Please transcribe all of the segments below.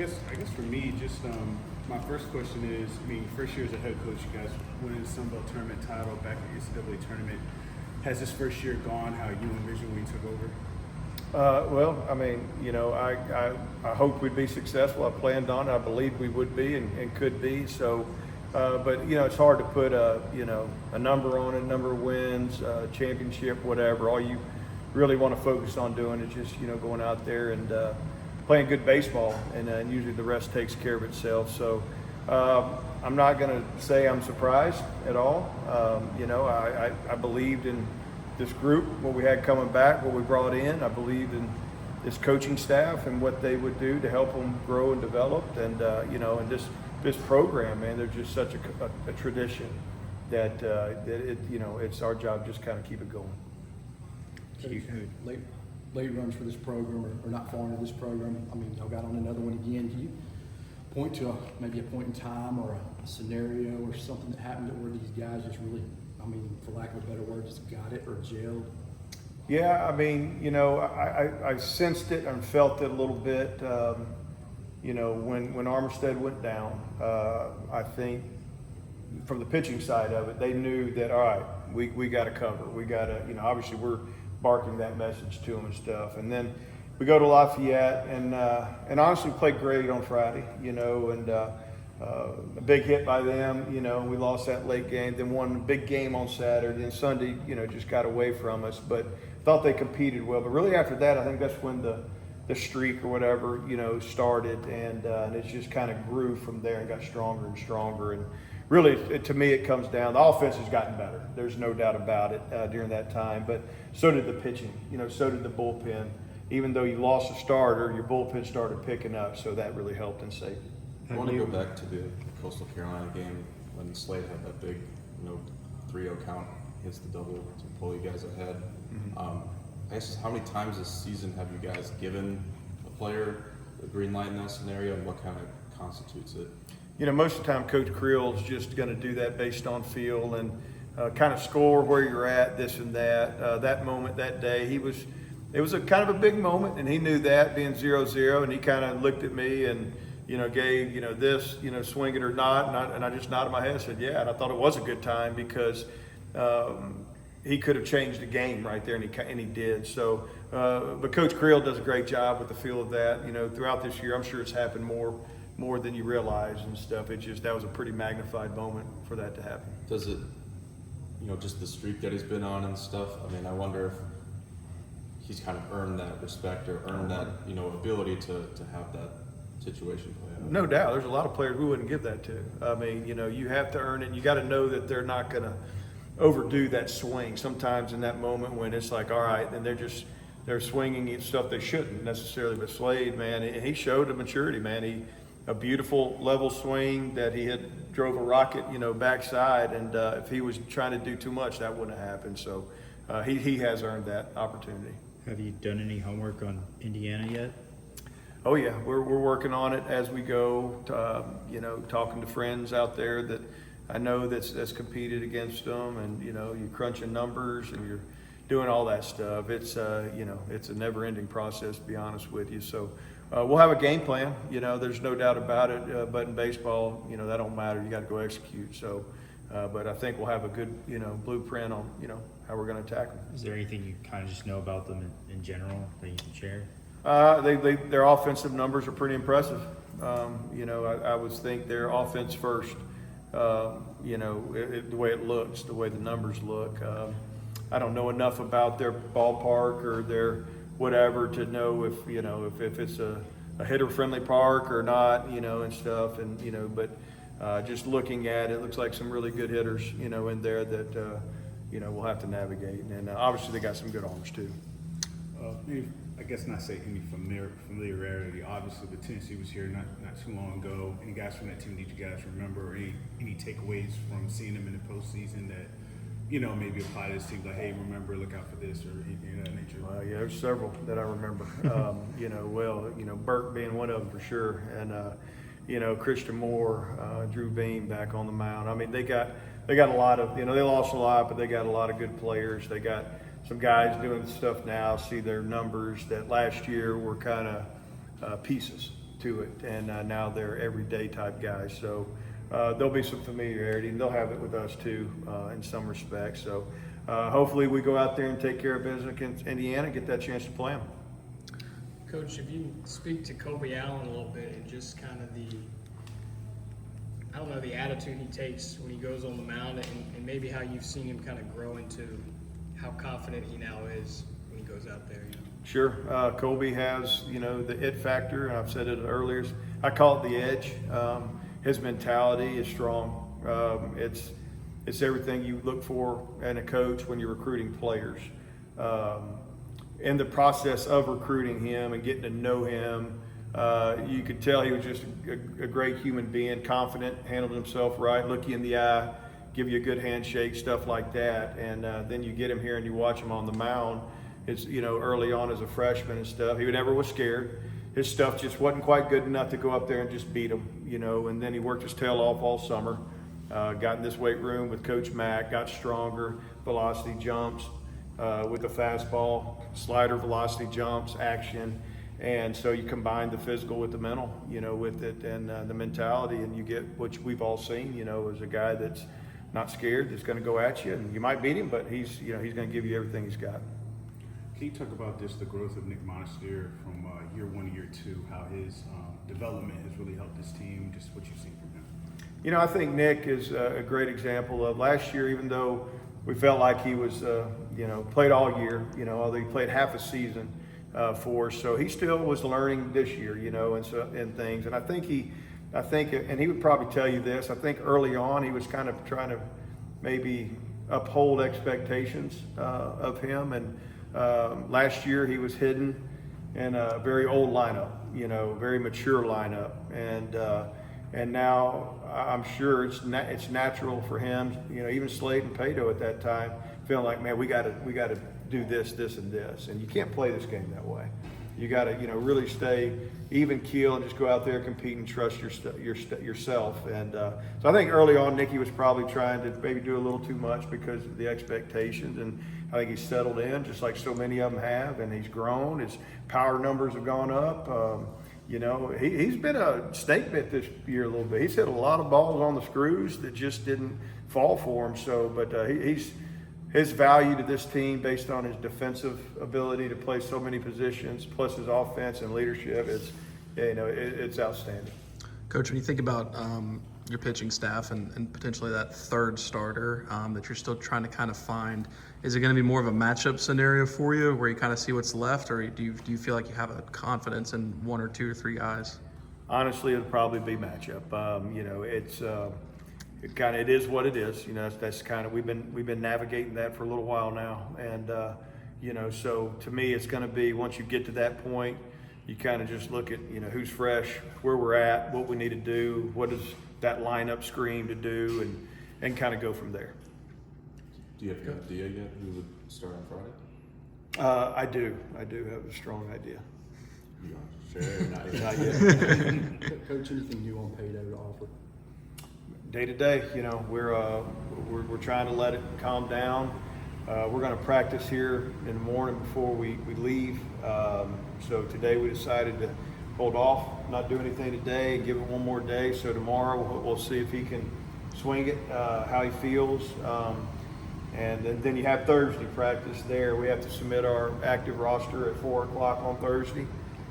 I guess for me, just my first question is, I mean, first year as a head coach, you guys winning the Sun Belt tournament title back at the NCAA tournament. Has this first year gone how you envisioned when you took over? Well, I mean, I hoped we'd be successful. I planned on it. I believed we would be and could be. So, but it's hard to put a number on it, number of wins, championship, whatever. All you really want to focus on doing is just going out there and playing good baseball, and usually the rest takes care of itself. So, I'm not going to say I'm surprised at all. I believed in this group, what we had coming back, what we brought in. I believed in this coaching staff and what they would do to help them grow and develop. And and this program, man, they're just such a tradition that it's our job just kind of keep it going. Late runs for this program or not far into this program. I mean, y'all got on another one again. Can you point to maybe a point in time or a scenario or something that happened where these guys just really, I mean, for lack of a better word, just got it or gelled? Yeah, I mean, I sensed it and felt it a little bit. When Armistead went down, I think from the pitching side of it, they knew that, all right, we got to cover. We got to, obviously we're barking that message to them and stuff. And then we go to Lafayette and honestly played great on Friday, and a big hit by them, we lost that late game, then won a big game on Saturday, and Sunday, just got away from us, but thought they competed well. But really after that, I think that's when the streak or whatever, started, and it just kind of grew from there and got stronger and stronger. And really, to me, it comes down, the offense has gotten better. There's no doubt about it during that time, but so did the pitching, so did the bullpen. Even though you lost a starter, your bullpen started picking up, so that really helped and saved it. I want to go back to the Coastal Carolina game when Slade had that big, 3-0 count against the double to pull you guys ahead. Mm-hmm. I guess how many times this season have you guys given a player a green light in that scenario, and what kind of constitutes it? Most of the time, Coach Creel's just going to do that based on feel and kind of score where you're at, this and that. That moment, that day, it was a kind of a big moment, and he knew that, being 0-0, and he kind of looked at me and gave, this, swing it or not. And I just nodded my head and said, yeah. And I thought it was a good time because he could have changed the game right there, and he did. So, but Coach Creel does a great job with the feel of that. Throughout this year, I'm sure it's happened more than you realize and stuff. That was a pretty magnified moment for that to happen. Does it, just the streak that he's been on and stuff, I mean, I wonder if he's kind of earned that respect or earned that, ability to have that situation play out. No doubt. There's a lot of players we wouldn't give that to. I mean, you have to earn it, and you got to know that they're not going to overdo that swing. Sometimes in that moment when it's like, all right, and they're swinging at stuff they shouldn't necessarily. But Slade, man, he showed a maturity, man. A beautiful level swing that he had drove a rocket, backside, and if he was trying to do too much, that wouldn't have happened. So he has earned that opportunity. Have you done any homework on Indiana yet? Oh yeah, we're working on it as we go. Talking to friends out there that I know that's competed against them, and you're crunching numbers and you're doing all that stuff. It's it's a never-ending process, to be honest with you. So we'll have a game plan. There's no doubt about it. But in baseball, that don't matter. You got to go execute. So, but I think we'll have a good blueprint on how we're going to attack them. Is there anything you kind of just know about them in general that you can share? Their offensive numbers are pretty impressive. I would think their offense first. The way it looks, the way the numbers look. I don't know enough about their ballpark or their whatever to know if it's a hitter-friendly park or not, and stuff. And but just looking at it, looks like some really good hitters, in there that we'll have to navigate. And obviously they got some good arms too. I guess not say any familiarity. Obviously, the Tennessee was here not too long ago. Any guys from that team that you guys remember, or any takeaways from seeing them in the postseason that maybe apply to this team? Like, hey, remember, look out for this, or anything of that nature. Yeah, there's several that I remember. Burke being one of them for sure, and Christian Moore, Drew Beam back on the mound. I mean, they got a lot of they lost a lot, but they got a lot of good players. They got some guys doing stuff now, see their numbers that last year were kind of pieces. to it, and now they're everyday type guys. So there'll be some familiarity, and they'll have it with us too in some respects. So hopefully we go out there and take care of business against Indiana and get that chance to play them. Coach, if you speak to Kobe Allen a little bit and just kind of the attitude he takes when he goes on the mound and maybe how you've seen him kind of grow into how confident he now is when he goes out there. Sure. Kobe has, the it factor, and I've said it earlier. I call it the edge. His mentality is strong. It's everything you look for in a coach when you're recruiting players. In the process of recruiting him and getting to know him, you could tell he was just a great human being, confident, handled himself right, look you in the eye, give you a good handshake, stuff like that. And then you get him here and you watch him on the mound. It's, early on as a freshman and stuff, he never was scared. His stuff just wasn't quite good enough to go up there and just beat him, and then he worked his tail off all summer. Got in this weight room with Coach Mack, got stronger, velocity jumps with the fastball, slider velocity jumps, action. And so you combine the physical with the mental, with it, and the mentality, and you get what we've all seen, as a guy that's not scared, that's going to go at you, and you might beat him, but he's going to give you everything he's got. Can you talk about the growth of Nick Monastir from year 1 to year 2, how his development has really helped this team, just what you've seen from him? I think Nick is a great example of last year, even though we felt like he was, played all year, although he played half a season for us. So he still was learning this year, and things. And I think, and he would probably tell you this, I think early on he was kind of trying to maybe uphold expectations of him. And last year he was hidden in a very old lineup, very mature lineup. And now I'm sure it's natural for him, even Slade and Pato at that time, feeling like, man, we got to do this, and this, and you can't play this game that way. You got to, really stay even keel and just go out there, compete, and trust yourself. And so I think early on, Nicky was probably trying to maybe do a little too much because of the expectations, and I think he's settled in, just like so many of them have, and he's grown. His power numbers have gone up. He's been a snake bit this year a little bit. He's hit a lot of balls on the screws that just didn't fall for him. So, but his value to this team based on his defensive ability to play so many positions, plus his offense and leadership, it's outstanding. Coach, when you think about your pitching staff and potentially that third starter that you're still trying to kind of find, is it going to be more of a matchup scenario for you where you kind of see what's left, or do you feel like you have a confidence in 1 or 2 or 3 guys? Honestly, it'll probably be matchup. It is what it is. That's kind of we've been navigating that for a little while now, and so to me, it's going to be once you get to that point, you kind of just look at who's fresh, where we're at, what we need to do, what does that lineup scream to do, and kind of go from there. Do you have an idea yet who would start on Friday? I do have a strong idea. You are sure? Not yet. Not yet. Coach, anything new on Pato to offer? Day to day, we're trying to let it calm down. We're going to practice here in the morning before we leave. So today we decided to hold off, not do anything today, and give it one more day. So tomorrow we'll see if he can swing it, how he feels. And then you have Thursday practice there. We have to submit our active roster at 4 o'clock on Thursday.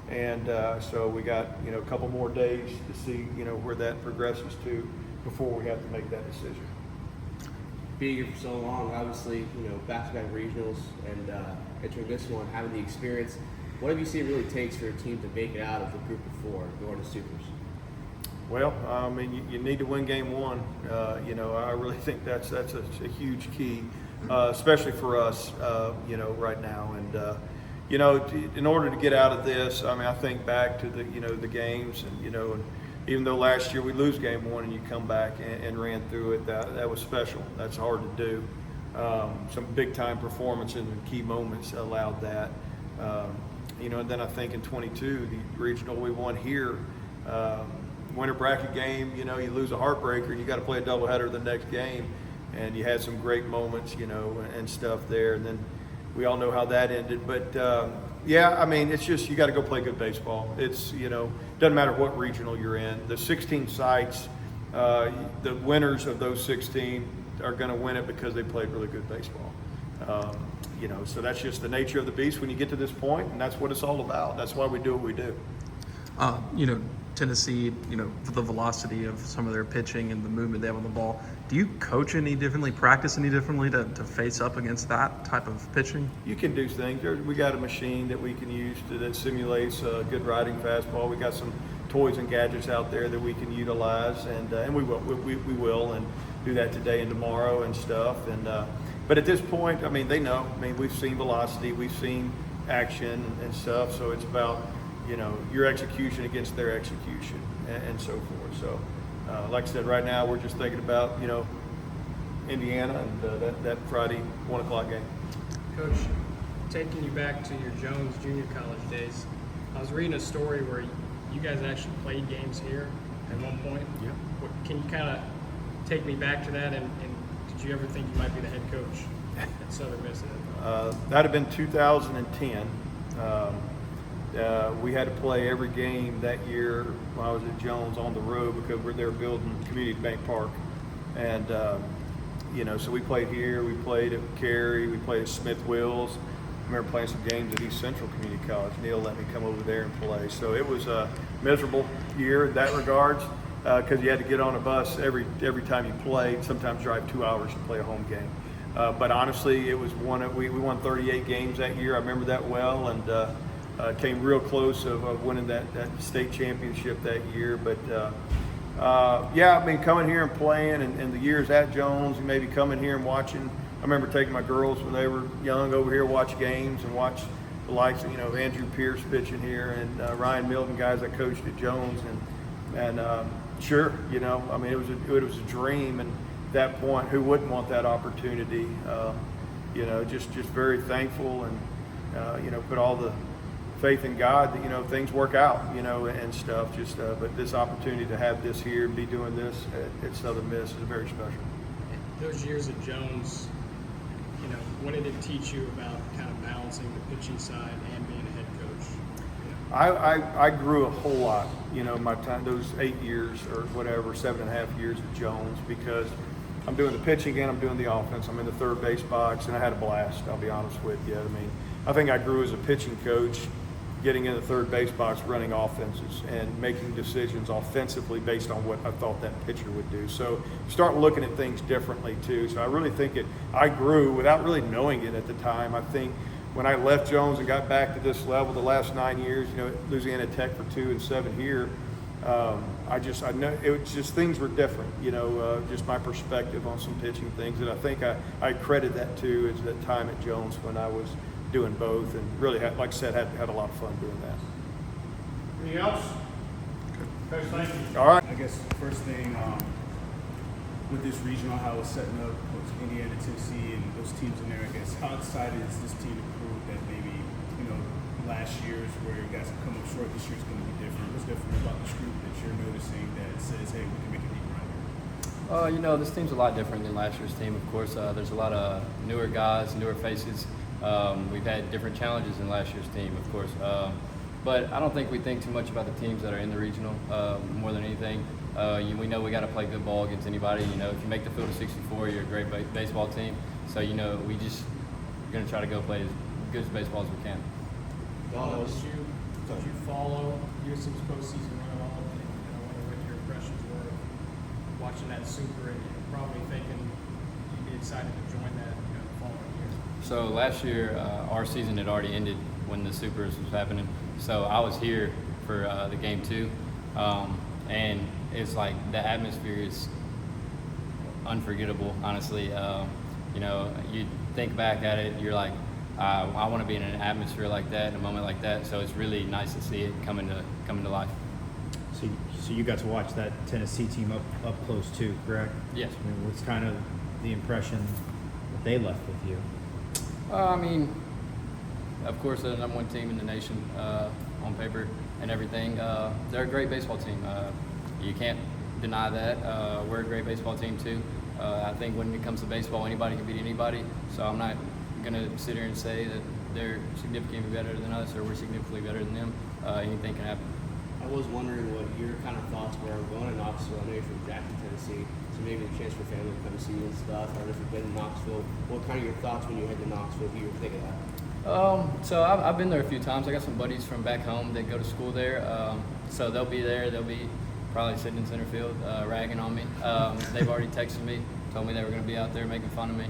And so we got, a couple more days to see, where that progresses to before we have to make that decision. Being here for so long, obviously, back-to-back regionals and entering this one, having the experience, what have you seen it really takes for a team to make it out of the group of 4 going to Supers? Well, you need to win game 1. I really think that's a huge key, especially for us, right now. And in order to get out of this, I think back to the games, and even though last year we lose game 1 and you come back and ran through it, that was special. That's hard to do. Some big time performances and key moments allowed that. And then I think in 22, the regional we won here, winter bracket game, you lose a heartbreaker and you got to play a doubleheader the next game. And you had some great moments, and stuff there. And then we all know how that ended. But it's just, you got to go play good baseball. It's, doesn't matter what regional you're in. The 16 sites, the winners of those 16 are going to win it because they played really good baseball. So that's just the nature of the beast when you get to this point, and that's what it's all about. That's why we do what we do. Tennessee, for the velocity of some of their pitching and the movement they have on the ball, do you coach any differently, practice any differently to face up against that type of pitching? You can do things. We got a machine that we can use that simulates a good riding fastball. We got some toys and gadgets out there that we can utilize, and we will and do that today and tomorrow and stuff. But at this point, they know. We've seen velocity, we've seen action and stuff. So it's about your execution against their execution and so forth. So, like I said, right now we're just thinking about Indiana and that Friday 1 o'clock game. Coach, taking you back to your Jones Junior College days, I was reading a story where you guys actually played games here at one point. Yeah. Can you kind of take me back to that, and did you ever think you might be the head coach at Southern Miss? That'd have been 2010. We had to play every game that year when I was at Jones on the road because they were building Community Bank Park. And, so we played here, we played at Cary, we played at Smith Wills. I remember playing some games at East Central Community College. Neil let me come over there and play. So it was a miserable year in that regards because you had to get on a bus every time you played, sometimes drive 2 hours to play a home game. But honestly, it was we won 38 games that year. I remember that well, and came real close of winning that state championship that year. But coming here and playing, and the years at Jones, and maybe coming here and watching. I remember taking my girls when they were young over here, watch games and watch the likes of Andrew Pierce pitching here and Ryan Milton, guys that coached at Jones, and sure, it was a dream. And at that point, who wouldn't want that opportunity? Just very thankful and put all the faith in God that things work out and stuff. But this opportunity to have this here and be doing this at Southern Miss is very special. Those years at Jones, what did it teach you about kind of balancing the pitching side and being a head coach? I grew a whole lot, my time, those 8 years or whatever, 7.5 years at Jones, because I'm doing the pitching and I'm doing the offense. I'm in the third base box, and I had a blast, I'll be honest with you. I think I grew as a pitching coach, getting in the third base box, running offenses and making decisions offensively based on what I thought that pitcher would do. So you start looking at things differently too. So I really think I grew without really knowing it at the time. I think when I left Jones and got back to this level the last 9 years, Louisiana Tech for 2 and 7 here, I know it was just things were different, just my perspective on some pitching things. And I think I credit that to is that time at Jones when I was doing both, and really, like I said, had a lot of fun doing that. Anything else? Coach, thank you. All right. I guess first thing, with this regional, how it's setting up, with Indiana, Tennessee, and those teams in there, I guess, how excited is this team to prove that maybe, last year's where you guys have come up short, this year's going to be different? What's different about this group that you're noticing that says, hey, we can make a deep run here? This team's a lot different than last year's team. Of course, there's a lot of newer guys, newer faces. We've had different challenges than last year's team, of course. But I don't think we think too much about the teams that are in the regional more than anything. We know we got to play good ball against anybody. If you make the field of 64, you're a great baseball team. So, we're going to try to go play as good as baseball as we can. Did you follow USM's postseason run at all? And I wonder what your impressions were of watching that super and probably thinking you'd be excited to join that the following year. So last year, our season had already ended when the Supers was happening. So I was here for the game 2, and it's like the atmosphere is unforgettable. Honestly, you think back at it, you're like, I want to be in an atmosphere like that, in a moment like that. So it's really nice to see it coming to life. So you got to watch that Tennessee team up close too, correct? Yes. What's kind of the impression that they left with you? Of course, they're the number 1 team in the nation on paper and everything. They're a great baseball team. You can't deny that. We're a great baseball team too. I think when it comes to baseball, anybody can beat anybody. So I'm not going to sit here and say that they're significantly better than us or we're significantly better than them. Anything can happen. I was wondering what your kind of thoughts were on going to Knoxville. I know you're from Jackson, Tennessee, so maybe a chance for family to come see you and stuff. I don't know if you've been to Knoxville. What kind of your thoughts when you head to Knoxville? If you were thinking that? So I've been there a few times. I got some buddies from back home that go to school there. So they'll be there. They'll be probably sitting in center field ragging on me. They've already texted me, told me they were going to be out there making fun of me.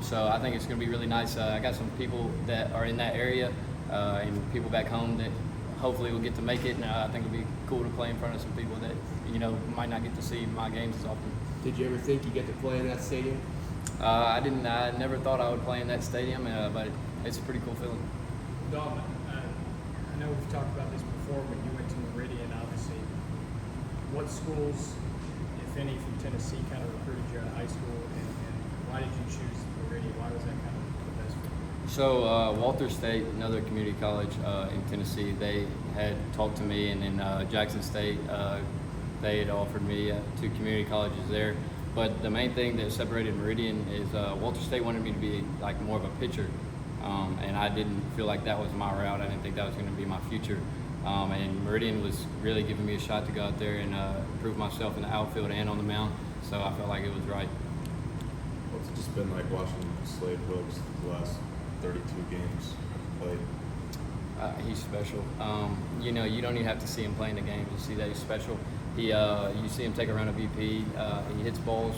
So I think it's going to be really nice. I got some people that are in that area and people back home that hopefully will get to make it. And I think it'll be cool to play in front of some people that, might not get to see my games as often. Did you ever think you get to play in that stadium? I didn't. I never thought I would play in that stadium, but it's a pretty cool feeling. Dalton, I know we've talked about this before, but you went to Meridian, obviously. What schools, if any, from Tennessee kind of recruited you out of high school, and why did you choose Meridian? Why was that kind of the best for you? So Walter State, another community college in Tennessee, they had talked to me, and then Jackson State, they had offered me 2 community colleges there. But the main thing that separated Meridian is Walter State wanted me to be like more of a pitcher, and I didn't feel like that was my route. I didn't think that was going to be my future. And Meridian was really giving me a shot to go out there and prove myself in the outfield and on the mound. So I felt like it was right. What's it just been like watching Slade Wilkes the last 32 games played? He's special. You don't even have to see him playing the games to see that he's special. You see him take a run at VP. He hits balls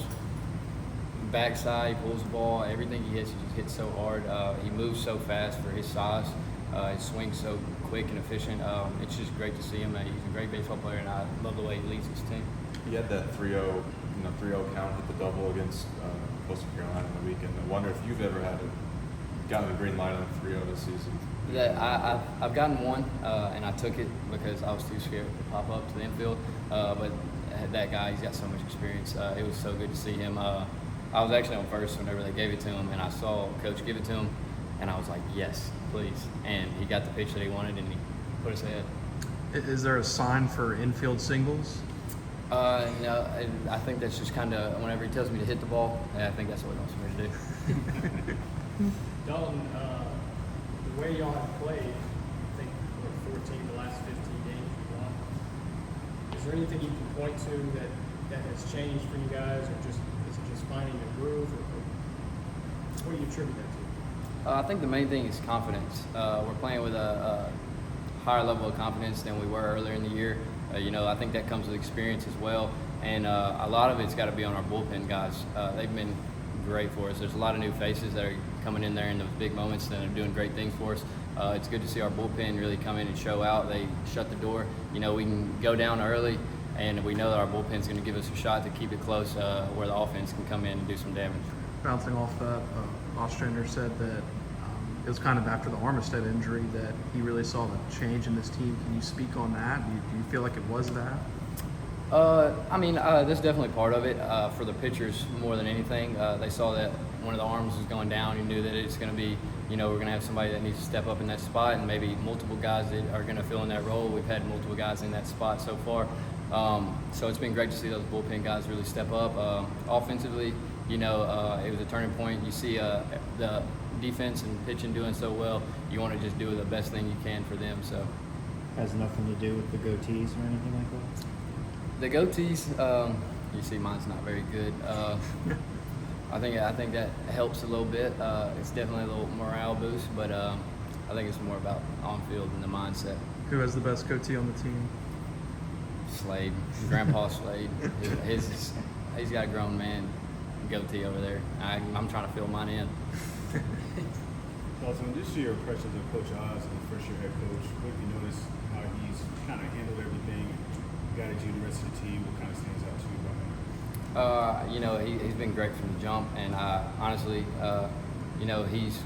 backside, he pulls the ball. Everything he hits, he just hits so hard. He moves so fast for his size. His swing's so quick and efficient. It's just great to see him. He's a great baseball player, and I love the way he leads his team. He had that 3-0 count, hit the double against Coastal Carolina in the weekend. I wonder if you've ever gotten a green light on 3-0 this season. Yeah, I've gotten one, and I took it because I was too scared to pop up to the infield. But that guy, he's got so much experience. It was so good to see him. I was actually on first whenever they gave it to him, and I saw Coach give it to him, and I was like, yes, please. And he got the pitch that he wanted, and he put us ahead. Is there a sign for infield singles? No, I think that's just kind of whenever he tells me to hit the ball, I think that's what he wants me to do. Dalton, the way y'all have played, I think we're 14 the last 15 games you've won. Is there anything you can point to that has changed for you guys, or is it just finding a groove, or what do you attribute that to? I think the main thing is confidence. We're playing with a higher level of confidence than we were earlier in the year. I think that comes with experience as well, and a lot of it's got to be on our bullpen guys. They've been great for us. There's a lot of new faces that are coming in there in those big moments that are doing great things for us. It's good to see our bullpen really come in and show out. They shut the door. We can go down early, and we know that our bullpen's going to give us a shot to keep it close where the offense can come in and do some damage. Bouncing off that, Ostrander said that it was kind of after the Armistead injury that he really saw the change in this team. Can you speak on that? Do you feel like it was that? That's definitely part of it for the pitchers more than anything. They saw that one of the arms was going down. You knew that it's going to be, we're going to have somebody that needs to step up in that spot, and maybe multiple guys that are going to fill in that role. We've had multiple guys in that spot so far. So it's been great to see those bullpen guys really step up. Offensively, it was a turning point. You see the defense and pitching doing so well. You want to just do the best thing you can for them. So Has nothing to do with the goatees or anything like that? the goatees, you see, mine's not very good. I think that helps a little bit. It's definitely a little morale boost, but I think it's more about on field and the mindset. Who has the best goatee on the team? Slade, Grandpa Slade. He's got a grown man goatee over there. I'm trying to fill mine in. Dalton, just your impressions of Coach Oz as the first-year head coach. What have you noticed how he's kind of handled everything, guided you and the rest of the team? What kind of stands out to you about him? He's been great from the jump, and honestly, he's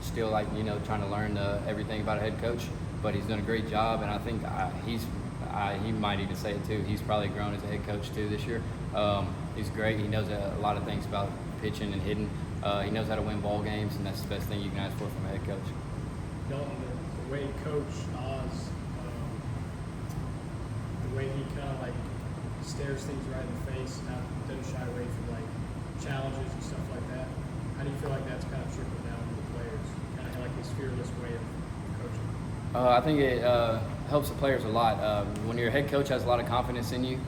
still trying to learn everything about a head coach, but he's done a great job, and I think he might even say it too. He's probably grown as a head coach too this year. He's great. He knows a lot of things about pitching and hitting. He knows how to win ball games, and that's the best thing you can ask for from a head coach. Dalton, the way Coach Oz, the way he kind of stares things right in the face, and doesn't shy away from challenges and stuff like that. How do you feel like that's kind of trickled down to the players? Kind of like his fearless way of coaching. I think helps the players a lot. When your head coach has a lot of confidence in you,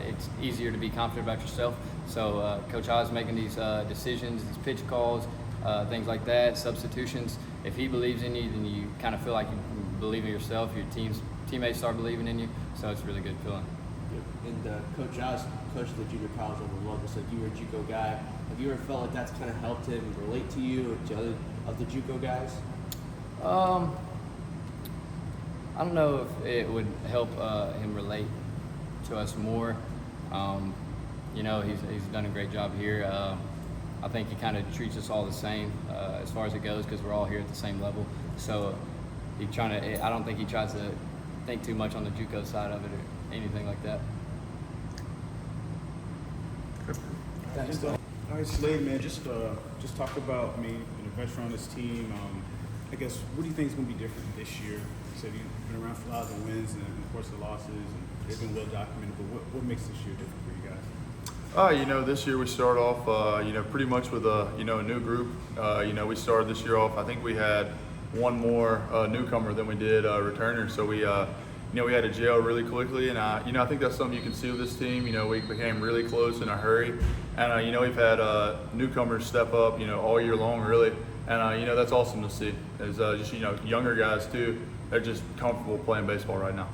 it's easier to be confident about yourself. So Coach Oz making these decisions, these pitch calls, things like that, substitutions. If he believes in you, then you kind of feel like you believe in yourself. Your teammates start believing in you. So it's a really good feeling. And Coach Oz coached the junior college over in Lubbock, so you were a JUCO guy. Have you ever felt like that's kind of helped him relate to you or to other of the JUCO guys? I don't know if it would help him relate to us more. You know, he's done a great job here. I think he kind of treats us all the same as far as it goes because we're all here at the same level. So I don't think he tries to think too much on the JUCO side of it or anything like that. All right, Slade, man, just talk about, I mean, being a veteran on this team. I guess, what do you think is going to be different this year? You said you've been around for a lot of the wins and, of course, the losses, and they've been well documented, but what makes this year different for you guys? You know, this year we start off, you know, pretty much with a new group. You know, we started this year off, I think we had one more newcomer than we did returner. So we, you know, we had to gel really quickly, and you know, I think that's something you can see with this team. You know, we became really close in a hurry, and you know, we've had newcomers step up, you know, all year long, really, and you know, that's awesome to see. Is just, you know, younger guys too. They're just comfortable playing baseball right now.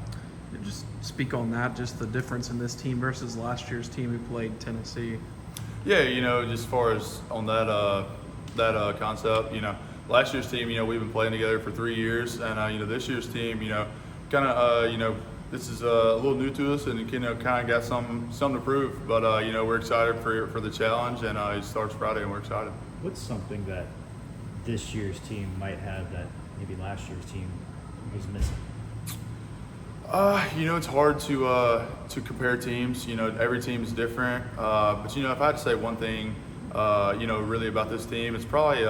Just speak on that, just the difference in this team versus last year's team who played Tennessee. Yeah, you know, just as far as on that concept, you know, last year's team, you know, we've been playing together for 3 years, and you know, this year's team, you know, kind of, you know, this is a little new to us, and you know, kind of got something to prove. But you know, we're excited for the challenge, and it starts Friday, and we're excited. What's something that this year's team might have that maybe last year's team was missing? You know, it's hard to compare teams. You know, every team's different. But you know, if I had to say one thing, you know, really about this team, it's probably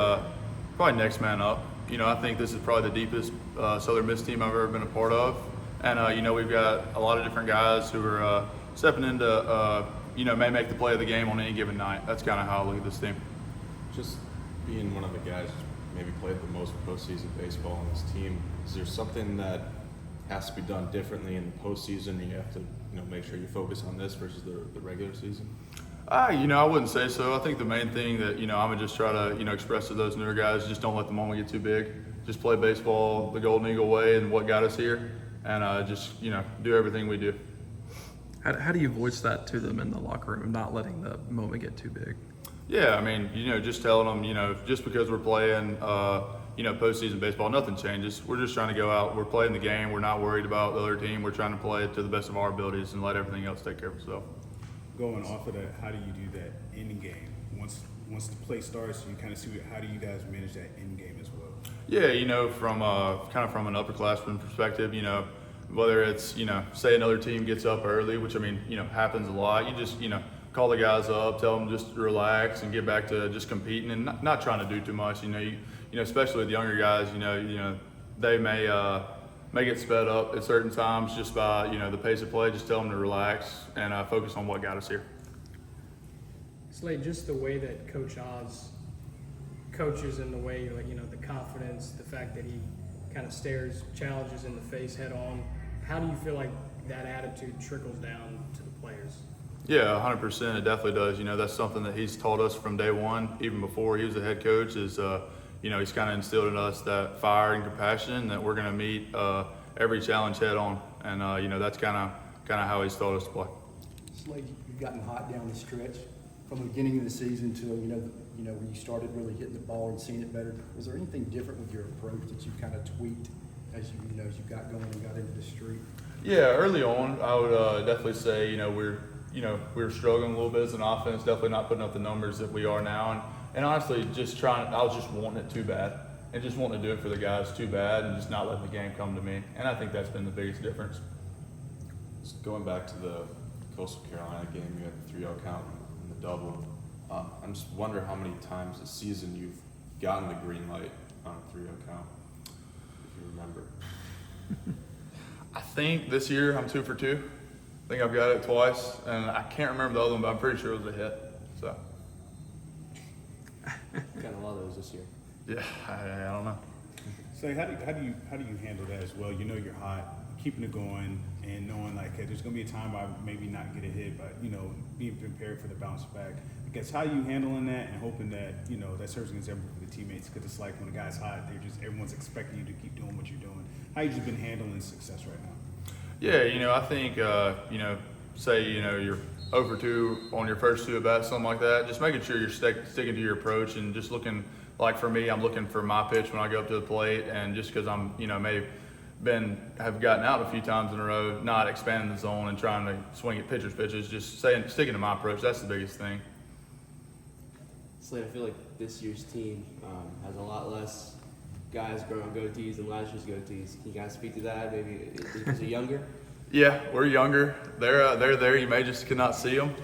next man up. You know, I think this is probably the deepest Southern Miss team I've ever been a part of, and you know, we've got a lot of different guys who are stepping into, you know, may make the play of the game on any given night. That's kind of how I look at this team. Just being one of the guys who's maybe played the most postseason baseball on this team, is there something that has to be done differently in the postseason, and you have to, you know, make sure you focus on this versus the regular season? You know, I wouldn't say so. I think the main thing that, you know, I'm gonna just try to, you know, express to those newer guys, just don't let the moment get too big. Just play baseball the Golden Eagle way and what got us here, and just, you know, do everything we do. How do you voice that to them in the locker room, not letting the moment get too big? Yeah, I mean, you know, just telling them, you know, just because we're playing, you know, postseason baseball, nothing changes. We're just trying to go out. We're playing the game. We're not worried about the other team. We're trying to play it to the best of our abilities and let everything else take care of itself. Going off of that, how do you do that in game? Once the play starts, you kind of see how do you guys manage that in game as well? Yeah, you know, from kind of from an upperclassman perspective, you know, whether it's, you know, say another team gets up early, which I mean, you know, happens a lot. You just, you know, call the guys up, tell them just relax and get back to just competing and not trying to do too much. You know, especially with younger guys, you know, they may get sped up at certain times just by, you know, the pace of play. Just tell them to relax and focus on what got us here. Slade, just the way that Coach Oz coaches and the way, like, you know, the confidence, the fact that he kind of stares challenges in the face head on, how do you feel like that attitude trickles down to the players? Yeah, 100%. It definitely does. You know, that's something that he's taught us from day one, even before he was the head coach, is, you know, he's kind of instilled in us that fire and compassion that we're going to meet every challenge head on. And, you know, that's kind of how he's taught us to play. Slade, you've gotten hot down the stretch from the beginning of the season to, you know, when you started really hitting the ball and seeing it better. Was there anything different with your approach that you kind of tweaked as you got going and got into the street? Yeah, early on, I would definitely say, we were struggling a little bit as an offense, definitely not putting up the numbers that we are now. And honestly, I was just wanting it too bad and just wanting to do it for the guys too bad and just not letting the game come to me. And I think that's been the biggest difference. Just going back to the Coastal Carolina game, you had the 3-0 count and the double. I'm just wondering how many times this season you've gotten the green light on a 3-0 count, if you remember. I think this year I'm 2 for 2. I think I've got it twice, and I can't remember the other one, but I'm pretty sure it was a hit. So. Got a lot of those this year. Yeah, I don't know. So how do you handle that as well? You know you're hot. keeping it going and knowing like, hey, there's gonna be a time I maybe not get a hit, but being prepared for the bounce back. I guess how you handling that and hoping that that serves as an example for the teammates, because it's like when a guy's hot, everyone's expecting you to keep doing what you're doing. How you just been handling success right now? Yeah, I think say you're over 2 on your first 2 at bats, something like that. Just making sure you're sticking to your approach and just looking. Like for me, I'm looking for my pitch when I go up to the plate, and just because I'm may have gotten out a few times in a row, not expanding the zone and trying to swing at pitchers' pitches, just sticking to my approach. That's the biggest thing. Slade, I feel like this year's team has a lot less guys growing goatees than last year's goatees. Can you guys speak to that? Maybe is it younger? Yeah, we're younger. They're there. You may just cannot see them,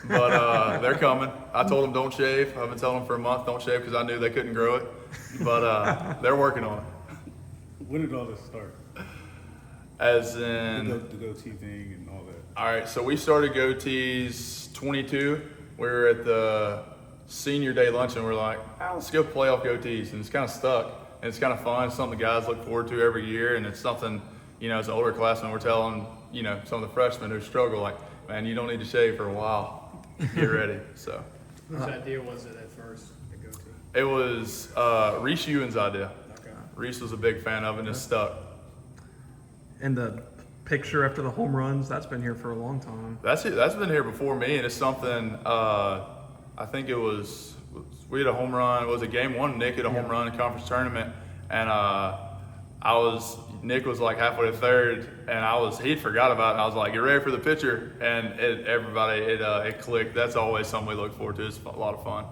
but they're coming. I told them don't shave. I've been telling them for a month don't shave because I knew they couldn't grow it, but they're working on it. When did all this start? As in the goatee thing and all that. All right, so we started goatees 22. We were at the senior day luncheon. We're like, let's go playoff goatees, and it's kind of stuck. And it's kind of fun. It's something the guys look forward to every year, and it's something as an older classman, we're telling some of the freshmen who struggle, like, man, you don't need to shave for a while. Get ready. So. Whose idea was it at first, the goatee? It was Reese Ewan's idea. Okay. Reese was a big fan of it, and it stuck. And the picture after the home runs, that's been here for a long time. That's been here before me, and it's something. I think we had a home run. Was it game 1? Nick had a home run in conference tournament, and Nick was like halfway to third, and he'd forgot about it. And I was like, "Get ready for the pitcher," and it clicked. That's always something we look forward to. It's a lot of fun.